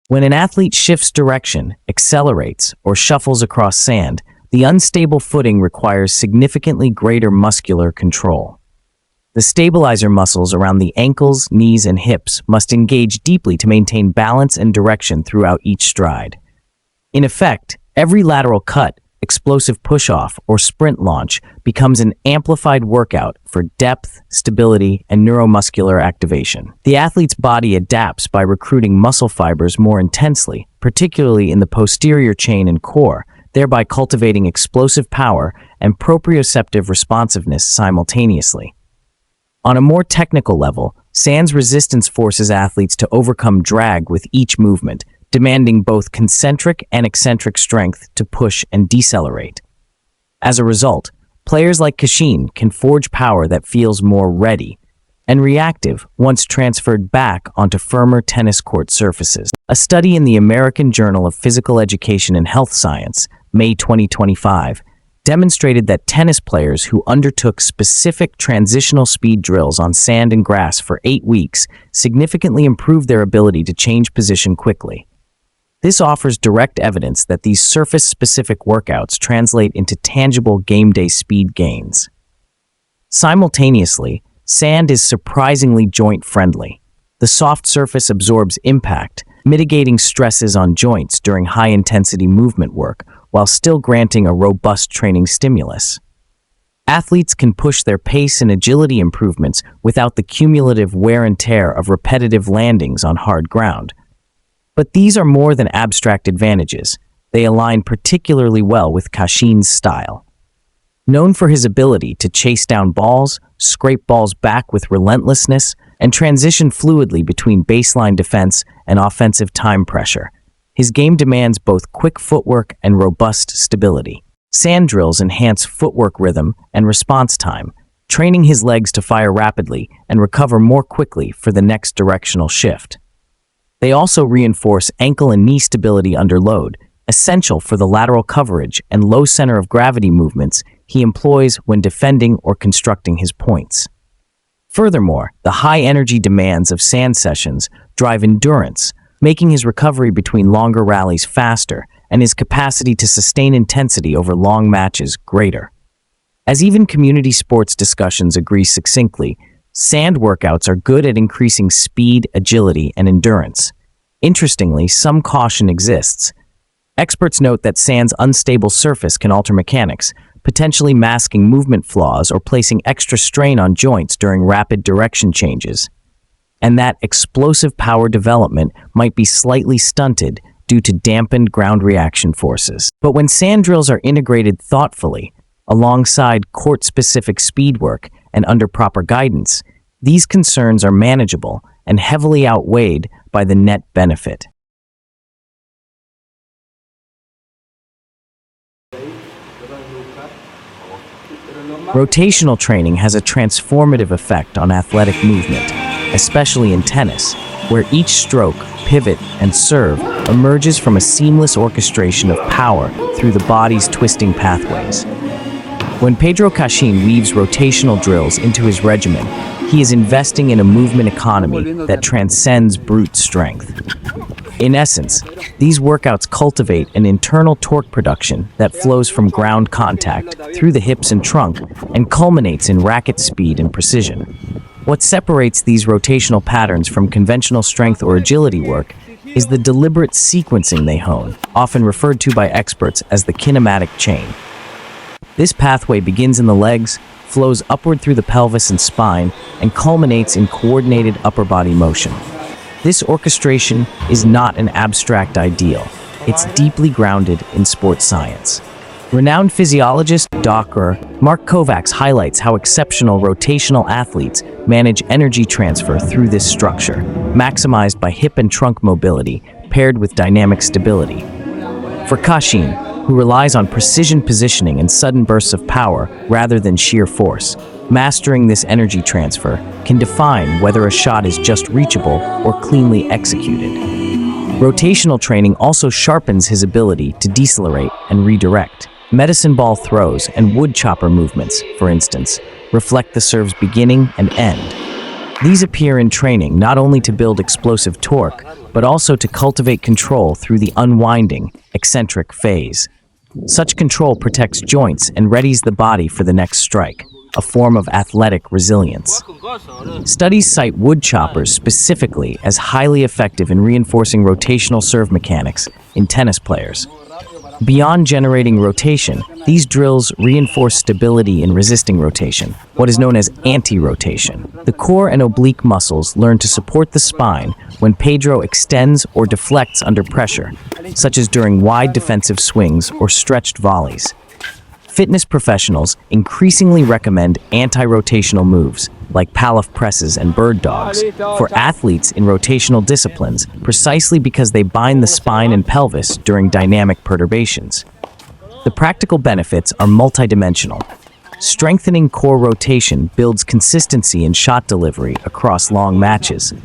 When an athlete shifts direction, accelerates, or shuffles across sand, the unstable footing requires significantly greater muscular control. The stabilizer muscles around the ankles, knees, and hips must engage deeply to maintain balance and direction throughout each stride. In effect, every lateral cut, explosive push-off, or sprint launch becomes an amplified workout for depth, stability, and neuromuscular activation. The athlete's body adapts by recruiting muscle fibers more intensely, particularly in the posterior chain and core, thereby cultivating explosive power and proprioceptive responsiveness simultaneously. On a more technical level, sand's resistance forces athletes to overcome drag with each movement, demanding both concentric and eccentric strength to push and decelerate. As a result, players like Cachin can forge power that feels more ready and reactive once transferred back onto firmer tennis court surfaces. A study in the American Journal of Physical Education and Health Science, May 2025, demonstrated that tennis players who undertook specific transitional speed drills on sand and grass for 8 weeks significantly improved their ability to change position quickly. This offers direct evidence that these surface-specific workouts translate into tangible game-day speed gains. Simultaneously, sand is surprisingly joint-friendly. The soft surface absorbs impact, mitigating stresses on joints during high-intensity movement work, while still granting a robust training stimulus. Athletes can push their pace and agility improvements without the cumulative wear and tear of repetitive landings on hard ground. But these are more than abstract advantages. They align particularly well with Cachin's style. Known for his ability to chase down balls, scrape balls back with relentlessness, and transition fluidly between baseline defense and offensive time pressure, his game demands both quick footwork and robust stability. Sand drills enhance footwork rhythm and response time, training his legs to fire rapidly and recover more quickly for the next directional shift. They also reinforce ankle and knee stability under load, essential for the lateral coverage and low center of gravity movements he employs when defending or constructing his points. Furthermore, the high energy demands of sand sessions drive endurance, making his recovery between longer rallies faster and his capacity to sustain intensity over long matches greater. As even community sports discussions agree succinctly, sand workouts are good at increasing speed, agility, and endurance. Interestingly, some caution exists. Experts note that sand's unstable surface can alter mechanics, potentially masking movement flaws or placing extra strain on joints during rapid direction changes, and that explosive power development might be slightly stunted due to dampened ground reaction forces. But when sand drills are integrated thoughtfully, alongside court-specific speed work and under proper guidance, these concerns are manageable and heavily outweighed by the net benefit. Rotational training has a transformative effect on athletic movement, especially in tennis, where each stroke, pivot, and serve emerges from a seamless orchestration of power through the body's twisting pathways. When Pedro Cachin weaves rotational drills into his regimen, he is investing in a movement economy that transcends brute strength. In essence, these workouts cultivate an internal torque production that flows from ground contact through the hips and trunk and culminates in racket speed and precision. What separates these rotational patterns from conventional strength or agility work is the deliberate sequencing they hone, often referred to by experts as the kinematic chain. This pathway begins in the legs, flows upward through the pelvis and spine, and culminates in coordinated upper body motion. This orchestration is not an abstract ideal. It's deeply grounded in sports science. Renowned physiologist Dr. Mark Kovacs highlights how exceptional rotational athletes manage energy transfer through this structure, maximized by hip and trunk mobility paired with dynamic stability. For Cachin, who relies on precision positioning and sudden bursts of power rather than sheer force, mastering this energy transfer can define whether a shot is just reachable or cleanly executed. Rotational training also sharpens his ability to decelerate and redirect. Medicine ball throws and wood chopper movements, for instance, reflect the serve's beginning and end. These appear in training not only to build explosive torque, but also to cultivate control through the unwinding, eccentric phase. Such control protects joints and readies the body for the next strike, a form of athletic resilience. Studies cite wood choppers specifically as highly effective in reinforcing rotational serve mechanics in tennis players. Beyond generating rotation, these drills reinforce stability in resisting rotation, what is known as anti-rotation. The core and oblique muscles learn to support the spine when Pedro extends or deflects under pressure, such as during wide defensive swings or stretched volleys. Fitness professionals increasingly recommend anti-rotational moves, like Pallof presses and bird dogs, for athletes in rotational disciplines precisely because they bind the spine and pelvis during dynamic perturbations. The practical benefits are multidimensional. Strengthening core rotation builds consistency in shot delivery across long matches.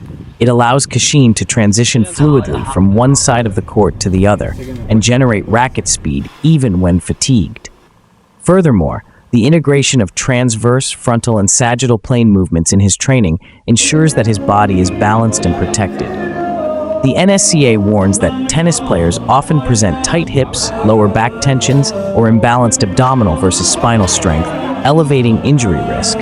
It allows Cachin to transition fluidly from one side of the court to the other and generate racket speed even when fatigued. Furthermore, the integration of transverse, frontal, and sagittal plane movements in his training ensures that his body is balanced and protected. The NSCA warns that tennis players often present tight hips, lower back tensions, or imbalanced abdominal versus spinal strength, elevating injury risk.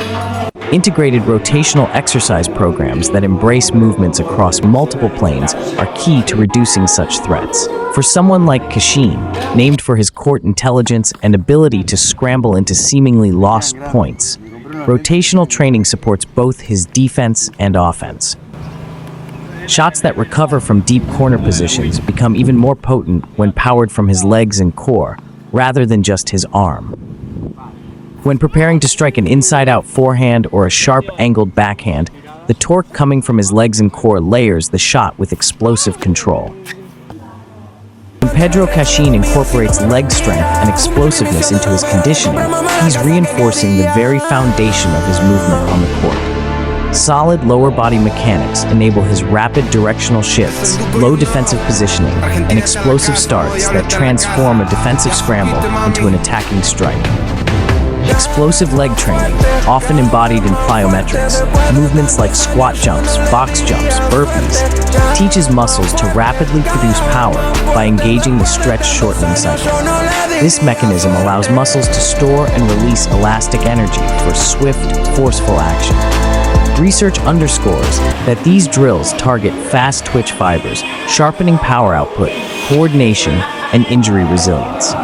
Integrated rotational exercise programs that embrace movements across multiple planes are key to reducing such threats. For someone like Cachin, named for his court intelligence and ability to scramble into seemingly lost points, rotational training supports both his defense and offense. Shots that recover from deep corner positions become even more potent when powered from his legs and core, rather than just his arm. When preparing to strike an inside-out forehand or a sharp-angled backhand, the torque coming from his legs and core layers the shot with explosive control. When Pedro Cachin incorporates leg strength and explosiveness into his conditioning, he's reinforcing the very foundation of his movement on the court. Solid lower body mechanics enable his rapid directional shifts, low defensive positioning, and explosive starts that transform a defensive scramble into an attacking strike. Explosive leg training, often embodied in plyometrics, movements like squat jumps, box jumps, burpees, teaches muscles to rapidly produce power by engaging the stretch shortening cycle. This mechanism allows muscles to store and release elastic energy for swift, forceful action. Research underscores that these drills target fast twitch fibers, sharpening power output, coordination, and injury resilience.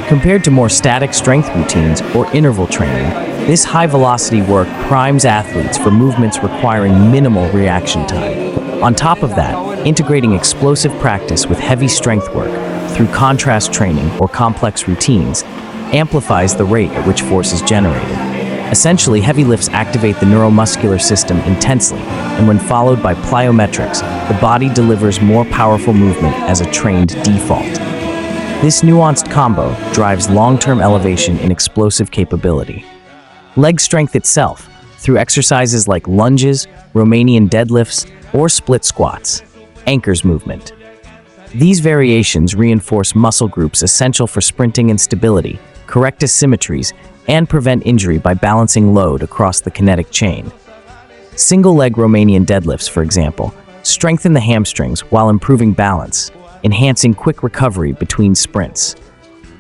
Compared to more static strength routines or interval training, this high-velocity work primes athletes for movements requiring minimal reaction time. On top of that, integrating explosive practice with heavy strength work through contrast training or complex routines amplifies the rate at which force is generated. Essentially, heavy lifts activate the neuromuscular system intensely, and when followed by plyometrics, the body delivers more powerful movement as a trained default. This nuanced combo drives long-term elevation in explosive capability. Leg strength itself, through exercises like lunges, Romanian deadlifts, or split squats, anchors movement. These variations reinforce muscle groups essential for sprinting and stability, correct asymmetries, and prevent injury by balancing load across the kinetic chain. Single-leg Romanian deadlifts, for example, strengthen the hamstrings while improving balance, enhancing quick recovery between sprints.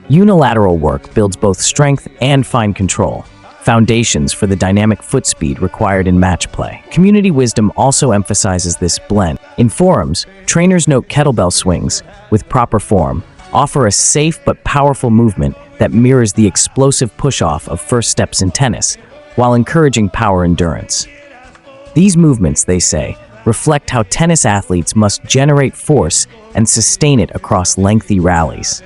Unilateral work builds both strength and fine control, foundations for the dynamic foot speed required in match play. Community wisdom also emphasizes this blend. In forums, trainers note kettlebell swings, with proper form, offer a safe but powerful movement that mirrors the explosive push-off of first steps in tennis, while encouraging power endurance. These movements, they say, reflect how tennis athletes must generate force and sustain it across lengthy rallies.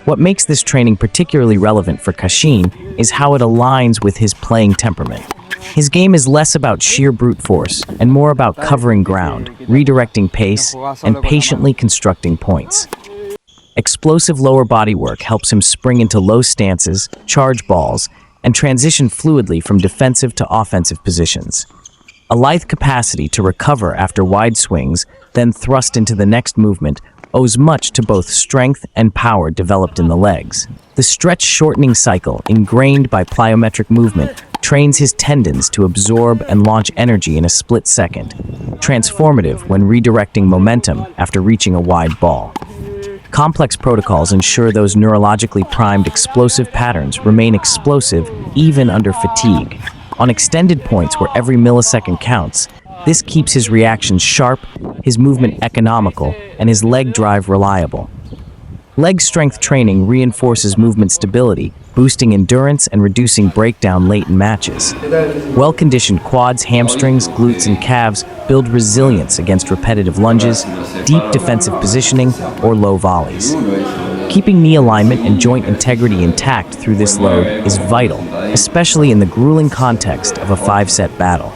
What makes this training particularly relevant for Cachin is how it aligns with his playing temperament. His game is less about sheer brute force and more about covering ground, redirecting pace, and patiently constructing points. Explosive lower body work helps him spring into low stances, charge balls, and transition fluidly from defensive to offensive positions. A lithe capacity to recover after wide swings, then thrust into the next movement, owes much to both strength and power developed in the legs. The stretch shortening cycle, ingrained by plyometric movement, trains his tendons to absorb and launch energy in a split second, transformative when redirecting momentum after reaching a wide ball. Complex protocols ensure those neurologically primed explosive patterns remain explosive even under fatigue. On extended points where every millisecond counts, this keeps his reactions sharp, his movement economical, and his leg drive reliable. Leg strength training reinforces movement stability, boosting endurance and reducing breakdown late in matches. Well-conditioned quads, hamstrings, glutes, and calves build resilience against repetitive lunges, deep defensive positioning, or low volleys. Keeping knee alignment and joint integrity intact through this load is vital, especially in the grueling context of a 5-set battle.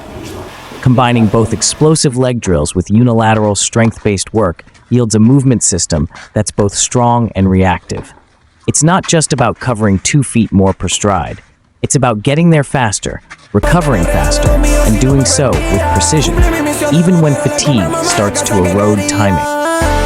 Combining both explosive leg drills with unilateral strength-based work yields a movement system that's both strong and reactive. It's not just about covering 2 feet more per stride. It's about getting there faster, recovering faster, and doing so with precision, even when fatigue starts to erode timing.